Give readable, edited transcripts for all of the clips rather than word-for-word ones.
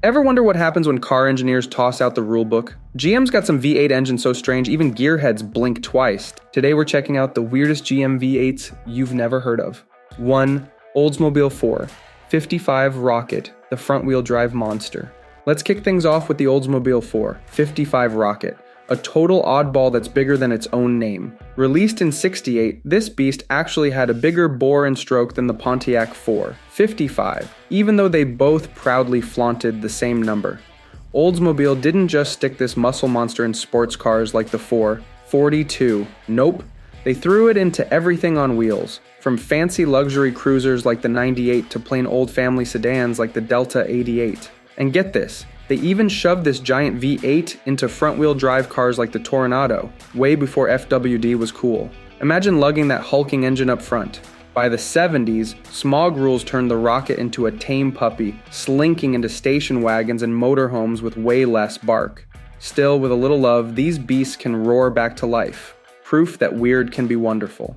Ever wonder what happens when car engineers toss out the rulebook? GM's got some V8 engines so strange even gearheads blink twice. Today we're checking out the weirdest GM V8s you've never heard of. 1. Oldsmobile 4, 55 Rocket, the front-wheel drive monster. Let's kick things off with the Oldsmobile 4, 55 Rocket, a total oddball that's bigger than its own name. Released in '68, this beast actually had a bigger bore and stroke than the Pontiac 4, 55, even though they both proudly flaunted the same number. Oldsmobile didn't just stick this muscle monster in sports cars like the 4, 42, nope. They threw it into everything on wheels, from fancy luxury cruisers like the 98 to plain old family sedans like the Delta 88. And get this, they even shoved this giant V8 into front-wheel drive cars like the Toronado, way before FWD was cool. Imagine lugging that hulking engine up front. By the 70s, smog rules turned the Rocket into a tame puppy, slinking into station wagons and motorhomes with way less bark. Still, with a little love, these beasts can roar back to life. Proof that weird can be wonderful.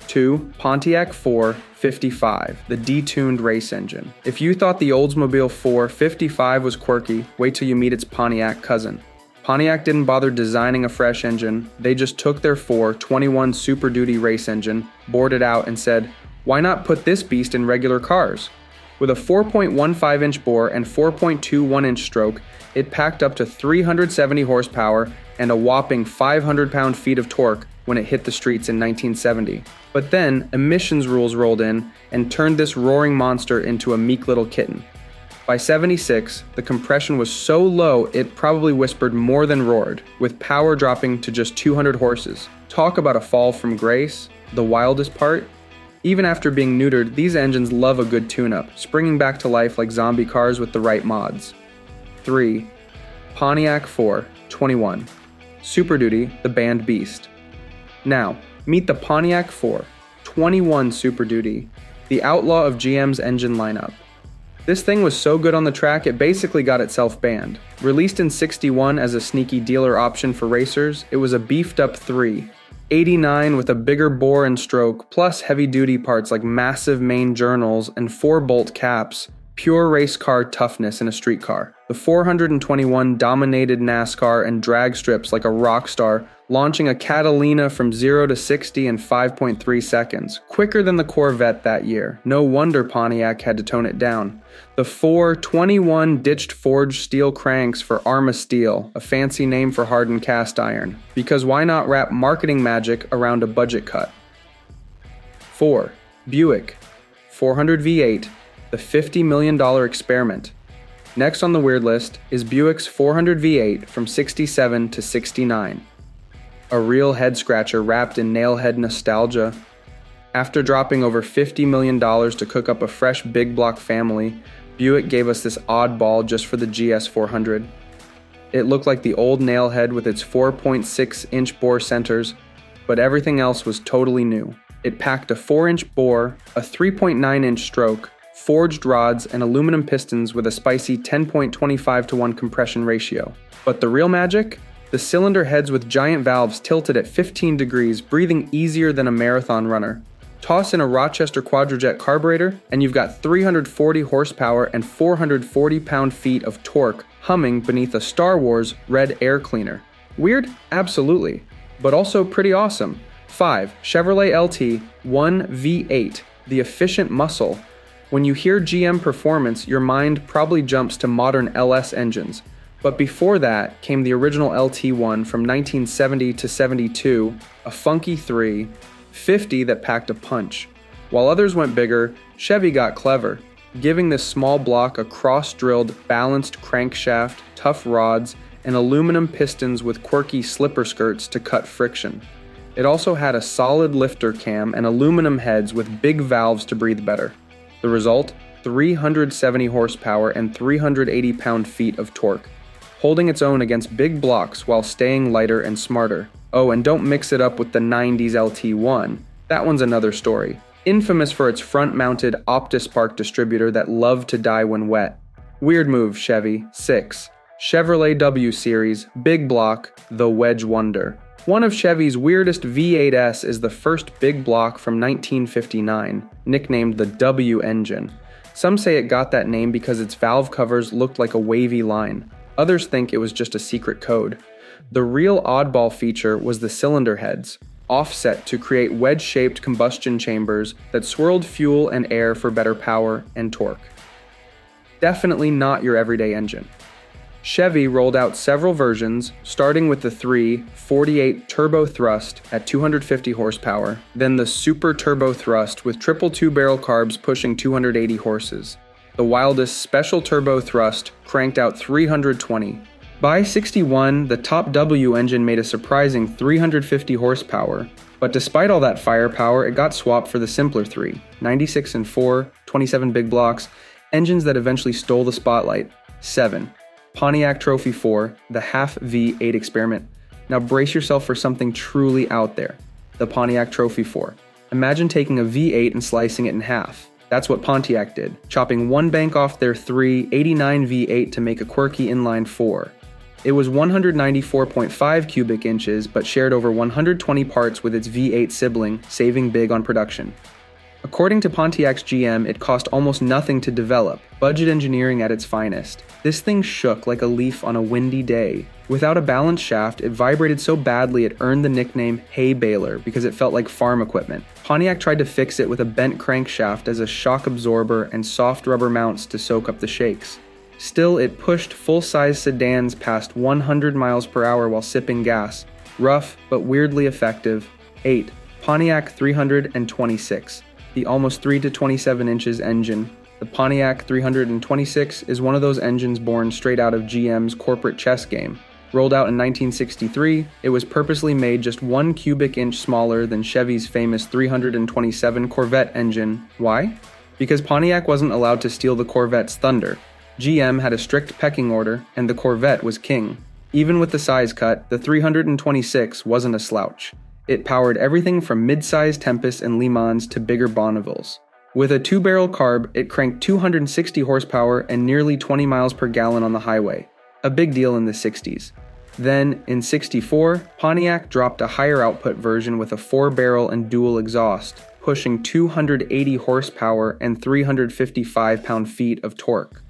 2. Pontiac 4, 55, the detuned race engine. If you thought the Oldsmobile 4, 55 was quirky, wait till you meet its Pontiac cousin. Pontiac didn't bother designing a fresh engine, they just took their 421 Super Duty race engine, bored it out, and said, why not put this beast in regular cars? With a 4.15-inch bore and 4.21-inch stroke, it packed up to 370 horsepower and a whopping 500 pound-feet of torque when it hit the streets in 1970. But then, emissions rules rolled in and turned this roaring monster into a meek little kitten. By 76, the compression was so low it probably whispered more than roared, with power dropping to just 200 horses. Talk about a fall from grace. The wildest part? Even after being neutered, these engines love a good tune-up, springing back to life like zombie cars with the right mods. 3. Pontiac 4, 21. Super Duty, the band beast. Now, meet the Pontiac 4, 21 Super Duty, the outlaw of GM's engine lineup. This thing was so good on the track it basically got itself banned. Released in '61 as a sneaky dealer option for racers, it was a beefed-up 3, 89 with a bigger bore and stroke, plus heavy-duty parts like massive main journals and 4-bolt caps, pure race car toughness in a street car. The 421 dominated NASCAR and drag strips like a rock star, launching a Catalina from 0 to 60 in 5.3 seconds, quicker than the Corvette that year. No wonder Pontiac had to tone it down. The 421 ditched forged steel cranks for Arma Steel, a fancy name for hardened cast iron, because why not wrap marketing magic around a budget cut? 4. Buick 400 V8, the $50 million experiment. Next on the weird list is Buick's 400 V8 from 67 to 69. A real head-scratcher wrapped in nailhead nostalgia. After dropping over $50 million to cook up a fresh big block family, Buick gave us this oddball just for the GS 400. It looked like the old nailhead with its 4.6-inch bore centers, but everything else was totally new. It packed a 4-inch bore, a 3.9-inch stroke, forged rods, and aluminum pistons with a spicy 10.25-to-1 compression ratio. But the real magic? The cylinder heads with giant valves tilted at 15 degrees, breathing easier than a marathon runner. Toss in a Rochester Quadrajet carburetor, and you've got 340 horsepower and 440 pound-feet of torque humming beneath a Star Wars red air cleaner. Weird? Absolutely. But also pretty awesome. 5. Chevrolet LT 1 V8, the efficient muscle. When you hear GM performance, your mind probably jumps to modern LS engines. But before that came the original LT1 from 1970 to 72, a funky 3, 50 that packed a punch. While others went bigger, Chevy got clever, giving this small block a cross-drilled, balanced crankshaft, tough rods, and aluminum pistons with quirky slipper skirts to cut friction. It also had a solid lifter cam and aluminum heads with big valves to breathe better. The result? 370 horsepower and 380 pound-feet of torque, holding its own against big blocks while staying lighter and smarter. Oh, and don't mix it up with the 90s LT1. That one's another story. Infamous for its front-mounted OptiSpark distributor that loved to die when wet. Weird move, Chevy. 6. Chevrolet W Series, big block, the Wedge Wonder. One of Chevy's weirdest V8s is the first big block from 1959, nicknamed the W engine. Some say it got that name because its valve covers looked like a wavy line. Others think it was just a secret code. The real oddball feature was the cylinder heads, offset to create wedge-shaped combustion chambers that swirled fuel and air for better power and torque. Definitely not your everyday engine. Chevy rolled out several versions, starting with the 348 Turbo Thrust at 250 horsepower, then the Super Turbo Thrust with triple two-barrel carbs pushing 280 horses. The wildest Special Turbo Thrust cranked out 320. By 61, the Top W engine made a surprising 350 horsepower, but despite all that firepower, it got swapped for the simpler 96 and 4, 27 big blocks, engines that eventually stole the spotlight. 7. Pontiac Trophy 4, the half V8 experiment. Now brace yourself for something truly out there. The Pontiac Trophy 4. Imagine taking a V8 and slicing it in half. That's what Pontiac did, chopping one bank off their 389 V8 to make a quirky inline 4. It was 194.5 cubic inches, but shared over 120 parts with its V8 sibling, saving big on production. According to Pontiac's GM, it cost almost nothing to develop, budget engineering at its finest. This thing shook like a leaf on a windy day. Without a balanced shaft, it vibrated so badly it earned the nickname hay baler because it felt like farm equipment. Pontiac tried to fix it with a bent crankshaft as a shock absorber and soft rubber mounts to soak up the shakes. Still, it pushed full-size sedans past 100 miles per hour while sipping gas. Rough, but weirdly effective. 8. Pontiac 326. The almost 3 to 27 inches engine. The Pontiac 326 is one of those engines born straight out of GM's corporate chess game. Rolled out in 1963, it was purposely made just 1 cubic inch smaller than Chevy's famous 327 Corvette engine. Why? Because Pontiac wasn't allowed to steal the Corvette's thunder. GM had a strict pecking order, and the Corvette was king. Even with the size cut, the 326 wasn't a slouch. It powered everything from mid-sized Tempest and Le Mans to bigger Bonnevilles. With a 2-barrel carb, it cranked 260 horsepower and nearly 20 miles per gallon on the highway. A big deal in the 60s. Then, in 64, Pontiac dropped a higher output version with a 4-barrel and dual exhaust, pushing 280 horsepower and 355 pound-feet of torque.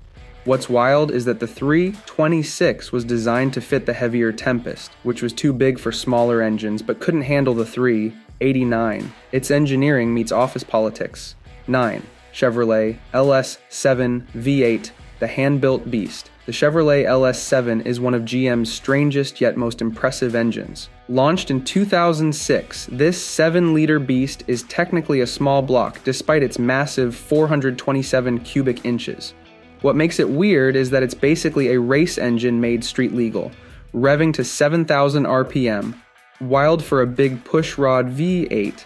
What's wild is that the 326 was designed to fit the heavier Tempest, which was too big for smaller engines but couldn't handle the 389. Its engineering meets office politics. 9. Chevrolet LS7 V8, the hand-built beast. The Chevrolet LS7 is one of GM's strangest yet most impressive engines. Launched in 2006, this 7-liter beast is technically a small block despite its massive 427 cubic inches. What makes it weird is that it's basically a race engine made street legal, revving to 7,000 RPM, wild for a big pushrod V8,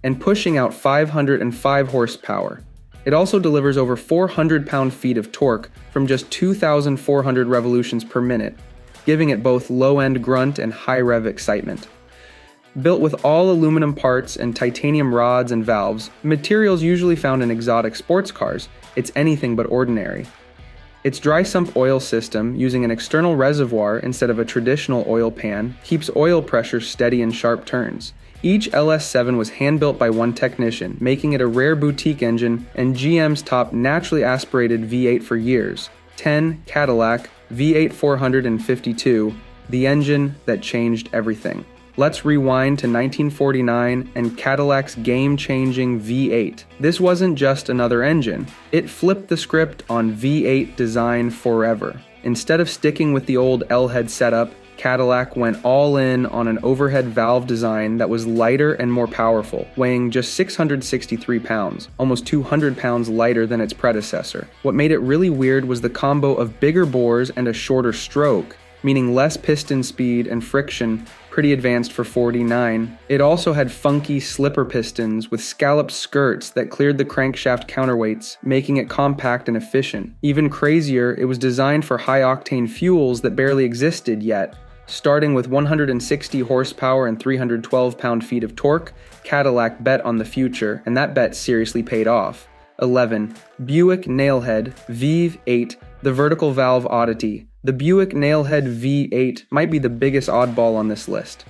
and pushing out 505 horsepower. It also delivers over 400 pound-feet of torque from just 2,400 revolutions per minute, giving it both low-end grunt and high-rev excitement. Built with all aluminum parts and titanium rods and valves, materials usually found in exotic sports cars, it's anything but ordinary. Its dry sump oil system, using an external reservoir instead of a traditional oil pan, keeps oil pressure steady in sharp turns. Each LS7 was hand-built by one technician, making it a rare boutique engine and GM's top naturally aspirated V8 for years. 10. Cadillac V8 452, the engine that changed everything. Let's rewind to 1949 and Cadillac's game-changing V8. This wasn't just another engine. It flipped the script on V8 design forever. Instead of sticking with the old L-head setup, Cadillac went all in on an overhead valve design that was lighter and more powerful, weighing just 663 pounds, almost 200 pounds lighter than its predecessor. What made it really weird was the combo of bigger bores and a shorter stroke, meaning less piston speed and friction, pretty advanced for 49. It also had funky slipper pistons with scalloped skirts that cleared the crankshaft counterweights, making it compact and efficient. Even crazier, it was designed for high-octane fuels that barely existed yet. Starting with 160 horsepower and 312 pound-feet of torque, Cadillac bet on the future, and that bet seriously paid off. 11. Buick Nailhead V8, the vertical valve oddity. The Buick Nailhead V8 might be the biggest oddball on this list.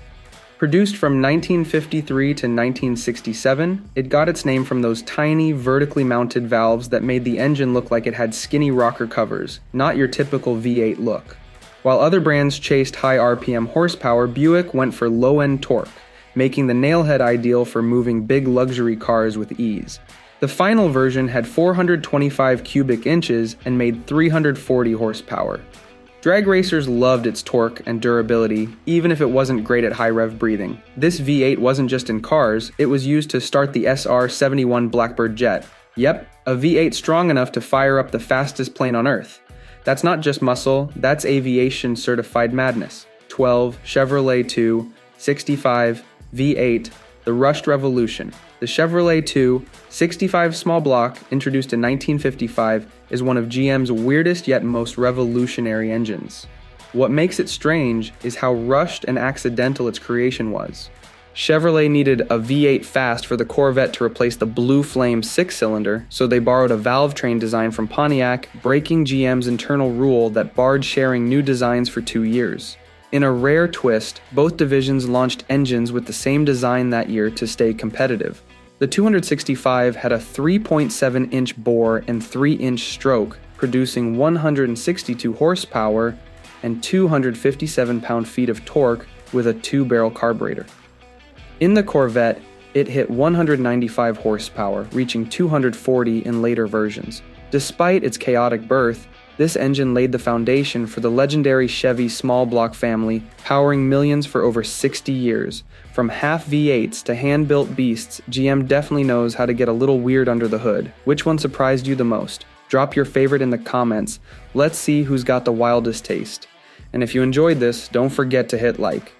Produced from 1953 to 1967, it got its name from those tiny, vertically mounted valves that made the engine look like it had skinny rocker covers, not your typical V8 look. While other brands chased high RPM horsepower, Buick went for low-end torque, making the nailhead ideal for moving big luxury cars with ease. The final version had 425 cubic inches and made 340 horsepower. Drag racers loved its torque and durability, even if it wasn't great at high rev breathing. This V8 wasn't just in cars, it was used to start the SR-71 Blackbird jet. Yep, a V8 strong enough to fire up the fastest plane on Earth. That's not just muscle, that's aviation certified madness. 12, Chevrolet 2, 65, V8, the Rushed Revolution. The Chevrolet 2, 65 small block, introduced in 1955, is one of GM's weirdest yet most revolutionary engines. What makes it strange is how rushed and accidental its creation was. Chevrolet needed a V8 fast for the Corvette to replace the Blue Flame 6-cylinder, so they borrowed a valve train design from Pontiac, breaking GM's internal rule that barred sharing new designs for 2 years. In a rare twist, both divisions launched engines with the same design that year to stay competitive. The 265 had a 3.7-inch bore and 3-inch stroke, producing 162 horsepower and 257 pound-feet of torque with a 2-barrel carburetor. In the Corvette, it hit 195 horsepower, reaching 240 in later versions. Despite its chaotic birth, this engine laid the foundation for the legendary Chevy small block family, powering millions for over 60 years. From half V8s to hand-built beasts, GM definitely knows how to get a little weird under the hood. Which one surprised you the most? Drop your favorite in the comments. Let's see who's got the wildest taste. And if you enjoyed this, don't forget to hit like.